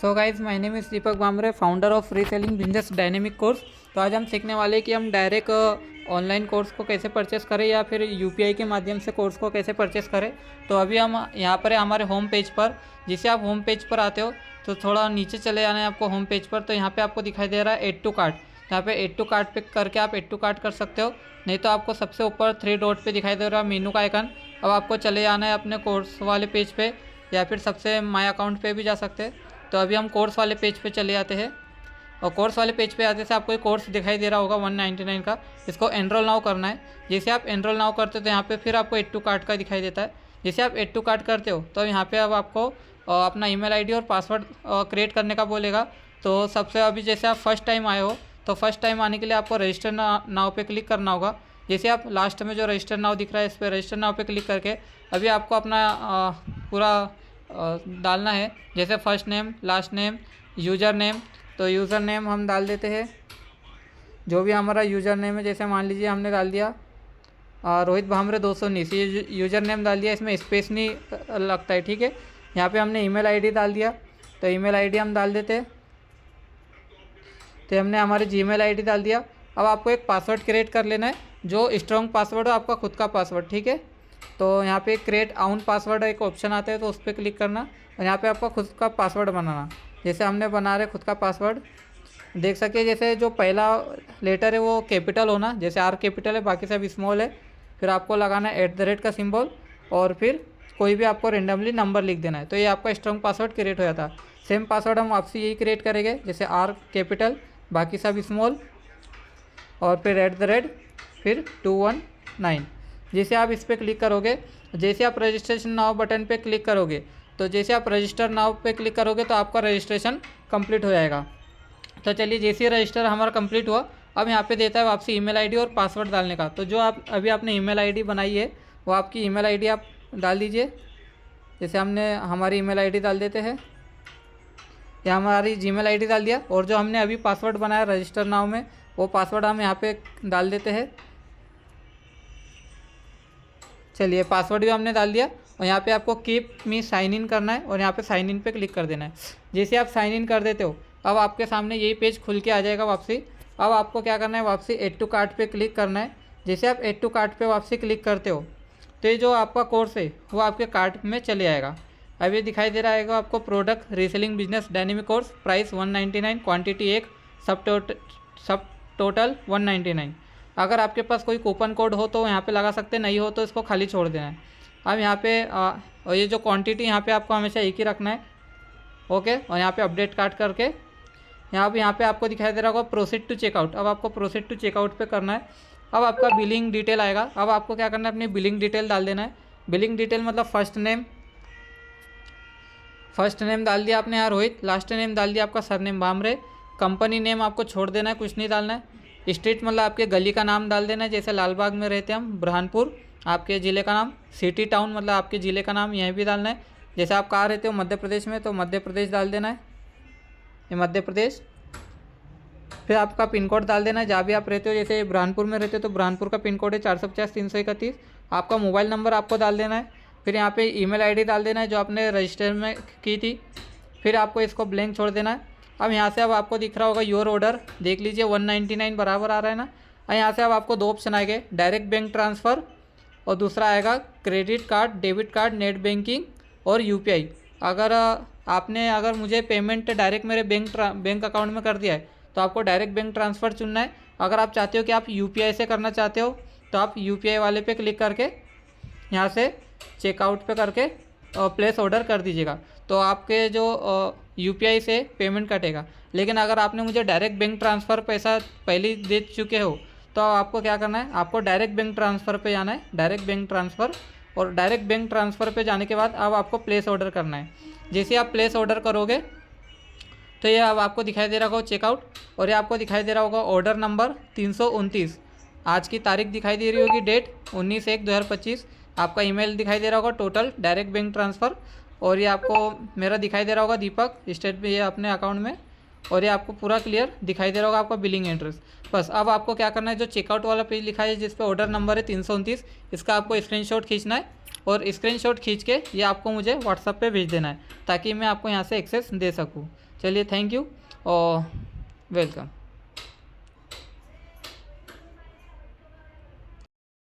So guys my name is Deepak Bamre, founder of reselling business dynamic course. तो आज हम सीखने वाले हैं कि हम डायरेक्ट ऑनलाइन कोर्स को कैसे परचेस करें या फिर यूपीआई के माध्यम से कोर्स को कैसे परचेस करें। तो अभी हम यहाँ पर है हमारे होम पेज पर। जिसे आप होम पेज पर आते हो तो थोड़ा नीचे चले जाना है आपको होम पेज पर। तो यहाँ पे आपको दिखाई दे रहा है एड टू कार्ट। यहाँ पे एड टू कार्ट पे करके आप एड टू कार्ट कर सकते हो, नहीं तो आपको सबसे ऊपर 3 डॉट पे दिखाई दे रहा है मेनू का आइकन। अब आपको चले जाना है अपने कोर्स वाले पेज पे या फिर सबसे माय अकाउंट पे भी जा सकते हैं। तो अभी हम कोर्स वाले पेज पे चले जाते हैं और कोर्स वाले पेज पे आते से आपको एक कोर्स दिखाई दे रहा होगा 199 का। इसको एनरोल नाउ करना है। जैसे आप एनरोल नाउ करते हो तो यहाँ पे फिर आपको एड टू कार्ट का दिखाई देता है। जैसे आप एड टू कार्ट करते हो तो यहाँ पे अब आपको अपना ईमेल आईडी और पासवर्ड क्रिएट करने का बोलेगा। तो सबसे अभी जैसे आप फर्स्ट टाइम आए हो तो फर्स्ट टाइम आने के लिए आपको रजिस्टर नाउ पे क्लिक करना होगा। जैसे आप लास्ट में जो रजिस्टर नाउ दिख रहा है इस पर रजिस्टर नाउ पे क्लिक करके अभी आपको अपना पूरा डालना है। जैसे first name, last name, user name. तो यूज़र नेम हम डाल देते हैं जो भी हमारा यूज़र नेम है। जैसे मान लीजिए हमने डाल दिया रोहित भामरे 219, ये यूज़र नेम डाल दिया, इसमें स्पेस नहीं लगता है, ठीक है। यहाँ पे हमने ईमेल आईडी डाल दिया तो ईमेल आईडी हम डाल देते हैं। तो हमने हमारे जीमेल आईडी डाल दिया। अब आपको एक पासवर्ड क्रिएट कर लेना है जो स्ट्रॉन्ग पासवर्ड हो, आपका खुद का पासवर्ड, ठीक है। तो यहाँ पे क्रिएट आउन पासवर्ड एक ऑप्शन आता है तो उस पर क्लिक करना और यहाँ पे आपका खुद का पासवर्ड बनाना। जैसे हमने बना रहे खुद का पासवर्ड, देख सके जैसे जो पहला लेटर है वो कैपिटल होना, जैसे आर कैपिटल है बाकी सब स्मॉल है। फिर आपको लगाना है @ का सिंबल और फिर कोई भी आपको रेंडमली नंबर लिख देना है। तो ये आपका स्ट्रॉन्ग पासवर्ड क्रिएट हो जाता है। सेम पासवर्ड हम आपसे यही क्रिएट करेंगे, जैसे आर कैपिटल बाकी सब स्मॉल और फिर @ फिर 219। जैसे आप इस पर क्लिक करोगे, जैसे आप रजिस्ट्रेशन नाउ बटन पे क्लिक करोगे तो जैसे आप रजिस्टर नाउ पे क्लिक करोगे तो आपका रजिस्ट्रेशन कंप्लीट हो जाएगा। तो चलिए जैसे ही रजिस्टर हमारा कंप्लीट हुआ, अब यहाँ पे देता है वापसी ईमेल आईडी और पासवर्ड डालने का। तो जो आप अभी आपने ईमेल आईडी बनाई है वो आपकी ईमेल आईडी आप डाल दीजिए। जैसे हमने हमारी ईमेल आईडी डाल देते हैं, या हमारी जीमेल आईडी डाल दिया और जो हमने अभी पासवर्ड बनाया रजिस्टर नाउ में वो पासवर्ड हम यहाँ पे डाल देते हैं। चलिए पासवर्ड भी हमने डाल दिया और यहाँ पे आपको कीप मी साइन इन करना है और यहाँ पे साइन इन पे क्लिक कर देना है। जैसे आप साइन इन कर देते हो अब आपके सामने यही पेज खुल के आ जाएगा वापसी। अब आपको क्या करना है, वापसी एड टू कार्ट पे क्लिक करना है। जैसे आप एड टू कार्ट पे वापसी क्लिक करते हो तो ये जो आपका कोर्स है वो आपके कार्ट में चले आएगा। अब ये दिखाई दे रहा है आपको product reselling business dynamic course, price 199, quantity 1, सब टोटल 199। अगर आपके पास कोई कूपन कोड हो तो यहाँ पे लगा सकते हैं, नहीं हो तो इसको खाली छोड़ देना है। अब यहाँ पे और ये जो क्वांटिटी यहाँ पे आपको हमेशा एक ही रखना है, ओके। और यहाँ पे अपडेट कार्ट करके यहाँ पे आपको दिखाई दे रहा होगा प्रोसीड टू चेकआउट। अब आपको प्रोसीड टू चेकआउट पे करना है। अब आपका बिलिंग डिटेल आएगा। अब आपको क्या करना है, अपनी बिलिंग डिटेल डाल देना है। बिलिंग डिटेल मतलब फर्स्ट नेम डाल दिया आपने यहाँ रोहित, लास्ट नेम डाल दिया आपका सरनेम बामरे, कंपनी नेम आपको छोड़ देना है, कुछ नहीं डालना है। स्ट्रीट मतलब आपके गली का नाम डाल देना है, जैसे लालबाग में रहते हैं हम बुरहानपुर, आपके ज़िले का नाम। सिटी टाउन मतलब आपके ज़िले का नाम यहीं भी डालना है। जैसे आप कहाँ रहते हो, मध्य प्रदेश में, तो मध्य प्रदेश डाल देना है, ये मध्य प्रदेश। फिर आपका पिन कोड डाल देना है जहाँ भी आप रहते हो। जैसे बुरहानपुर में रहते हो तो बुरहानपुर का पिन कोड है 450-331। आपका मोबाइल नंबर आपको डाल देना है। फिर यहाँ पे ईमेल आईडी डाल देना है जो आपने रजिस्टर में की थी। फिर आपको इसको ब्लैंक छोड़ देना है। अब यहाँ से अब आपको दिख रहा होगा योर ऑर्डर, देख लीजिए 199 बराबर आ रहा है ना। और यहाँ से अब आपको 2 ऑप्शन आएंगे, डायरेक्ट बैंक ट्रांसफ़र और दूसरा आएगा credit card, debit card, net banking और यूपीआई। अगर मुझे पेमेंट डायरेक्ट मेरे बैंक अकाउंट में कर दिया है तो आपको डायरेक्ट बैंक ट्रांसफ़र चुनना है। अगर आप चाहते हो कि आप यूपीआई से करना चाहते हो तो आप यूपीआई वाले पे क्लिक करके यहाँ से चेकआउट पे करके प्लेस ऑर्डर कर दीजिएगा। तो आपके जो यूपीआई से पेमेंट कटेगा। लेकिन अगर आपने मुझे डायरेक्ट बैंक ट्रांसफ़र पैसा पहले ही दे चुके हो तो आपको क्या करना है, आपको डायरेक्ट बैंक ट्रांसफ़र पे जाना है, डायरेक्ट बैंक ट्रांसफ़र। और डायरेक्ट बैंक ट्रांसफ़र पे जाने के बाद अब आपको प्लेस ऑर्डर करना है। जैसे आप प्लेस ऑर्डर करोगे तो ये अब आपको दिखाई दे रहा होगा चेकआउट और ये आपको दिखाई दे रहा होगा ऑर्डर नंबर 329। आज की तारीख दिखाई दे रही होगी, डेट 19/1/2025। आपका ईमेल दिखाई दे रहा होगा टोटल डायरेक्ट बैंक ट्रांसफ़र और ये आपको मेरा दिखाई दे रहा होगा दीपक स्टेट पे ये अपने अकाउंट में। और ये आपको पूरा क्लियर दिखाई दे रहा होगा आपका बिलिंग एड्रेस। बस अब आपको क्या करना है, जो चेकआउट वाला पेज लिखा है जिस पे ऑर्डर नंबर है 329, इसका आपको स्क्रीनशॉट खींचना है और स्क्रीनशॉट खींच के ये आपको मुझे व्हाट्सअप पे भेज देना है ताकि मैं आपको यहाँ से एक्सेस दे सकूँ। चलिए थैंक यू और वेलकम।